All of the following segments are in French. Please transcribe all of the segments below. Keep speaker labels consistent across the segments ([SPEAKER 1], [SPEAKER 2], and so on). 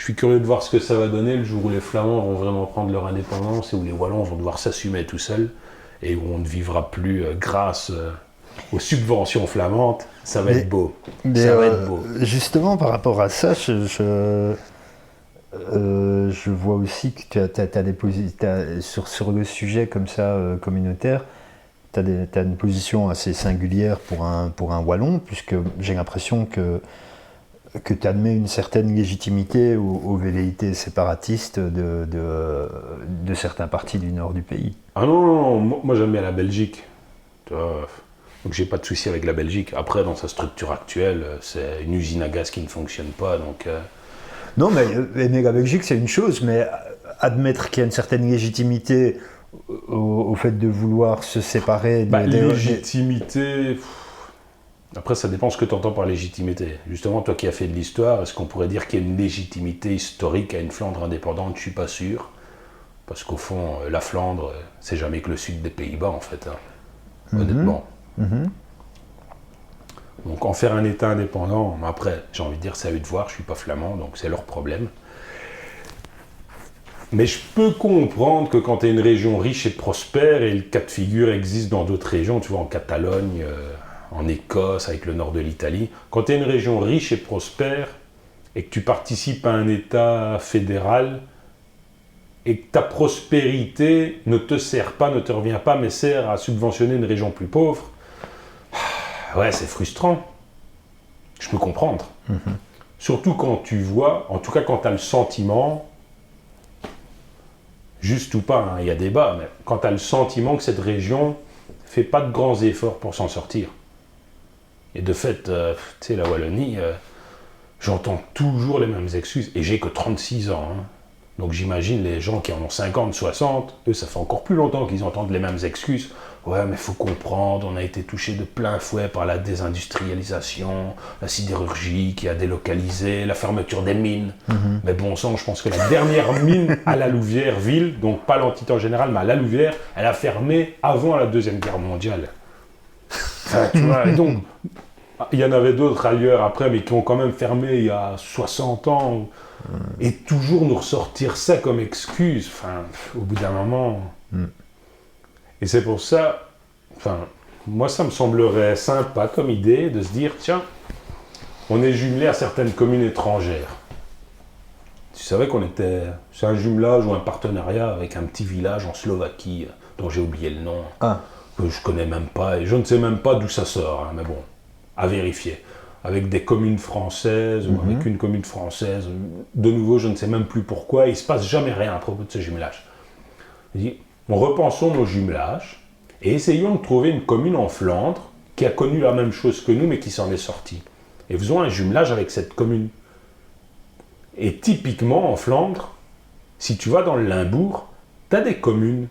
[SPEAKER 1] suis curieux de voir ce que ça va donner le jour où les Flamands vont vraiment prendre leur indépendance et où les Wallons vont devoir s'assumer tout seuls et où on ne vivra plus grâce aux subventions flamandes. Ça va être beau. Ça va être beau.
[SPEAKER 2] Justement, par rapport à ça, je vois aussi que sur le sujet comme ça, communautaire, tu as une position assez singulière pour un Wallon, puisque j'ai l'impression que tu admets une certaine légitimité aux velléités séparatistes de certains partis du nord du pays.
[SPEAKER 1] Ah non, moi j'aime bien la Belgique. Donc j'ai pas de souci avec la Belgique. Après, dans sa structure actuelle, c'est une usine à gaz qui ne fonctionne pas, donc...
[SPEAKER 2] Non, mais aimer la Belgique, c'est une chose, mais admettre qu'il y a une certaine légitimité au fait de vouloir se séparer...
[SPEAKER 1] Légitimité... Après, ça dépend ce que tu entends par légitimité. Justement, toi qui as fait de l'histoire, est-ce qu'on pourrait dire qu'il y a une légitimité historique à une Flandre indépendante? Je suis pas sûr. Parce qu'au fond, la Flandre, c'est jamais que le sud des Pays-Bas, en fait. Honnêtement. Donc, en faire un État indépendant, après, j'ai envie de dire, c'est à eux de voir, je suis pas flamand, donc c'est leur problème. Mais je peux comprendre que quand tu es une région riche et prospère, et le cas de figure existe dans d'autres régions, tu vois, en Catalogne... en Écosse, avec le nord de l'Italie. Quand tu es une région riche et prospère et que tu participes à un État fédéral et que ta prospérité ne te sert pas, ne te revient pas, mais sert à subventionner une région plus pauvre, ouais, c'est frustrant. Je peux comprendre. Surtout quand tu vois, en tout cas quand tu as le sentiment, juste ou pas, il y a débat, mais quand tu as le sentiment que cette région fait pas de grands efforts pour s'en sortir. Et de fait, tu sais, la Wallonie, j'entends toujours les mêmes excuses. Et j'ai que 36 ans. Donc j'imagine les gens qui en ont 50, 60, eux, ça fait encore plus longtemps qu'ils entendent les mêmes excuses. Ouais, mais il faut comprendre, on a été touché de plein fouet par la désindustrialisation, la sidérurgie qui a délocalisé, la fermeture des mines. Mais bon sang, je pense que la dernière mine à la Louvière-Ville, donc pas l'entité en général, mais à la Louvière, elle a fermé avant la Deuxième Guerre mondiale. Enfin, tu vois, et donc... Il y en avait d'autres ailleurs après, mais qui ont quand même fermé il y a 60 ans. Et toujours nous ressortir ça comme excuse, enfin, au bout d'un moment. Et c'est pour ça, enfin, moi ça me semblerait sympa comme idée de se dire, tiens, on est jumelé à certaines communes étrangères. Tu savais qu'on était... C'est un jumelage ou un partenariat avec un petit village en Slovaquie, dont j'ai oublié le nom, que je connais même pas, et je ne sais même pas d'où ça sort, mais bon. À vérifier, avec des communes françaises ou avec une commune française. De nouveau, je ne sais même plus pourquoi, il ne se passe jamais rien à propos de ce jumelage. Repensons nos jumelages et essayons de trouver une commune en Flandre qui a connu la même chose que nous, mais qui s'en est sortie. Et faisons un jumelage avec cette commune. Et typiquement, en Flandre, si tu vas dans le Limbourg, tu as des communes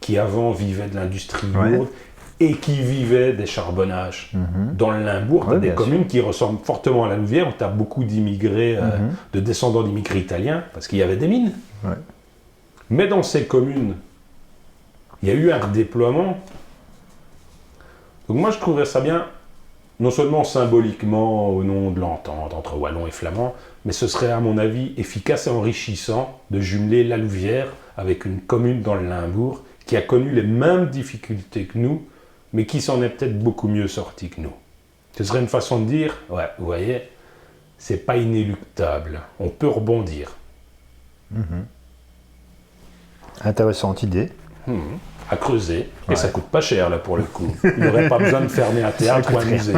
[SPEAKER 1] qui avant vivaient de l'industrie lourde, et qui vivaient des charbonnages. Dans le Limbourg, tu as des communes qui ressemblent fortement à la Louvière, où tu as beaucoup d'immigrés, de descendants d'immigrés italiens, parce qu'il y avait des mines. Mais dans ces communes, il y a eu un redéploiement. Donc moi, je trouverais ça bien, non seulement symboliquement, au nom de l'entente entre Wallons et Flamands, mais ce serait, à mon avis, efficace et enrichissant de jumeler la Louvière avec une commune dans le Limbourg qui a connu les mêmes difficultés que nous, mais qui s'en est peut-être beaucoup mieux sorti que nous. Ce serait une façon de dire, ouais, vous voyez, c'est pas inéluctable, on peut rebondir.
[SPEAKER 2] Intéressante idée.
[SPEAKER 1] À creuser, et ça coûte pas cher là pour le coup. Il n'y aurait pas besoin de fermer un théâtre ou un musée.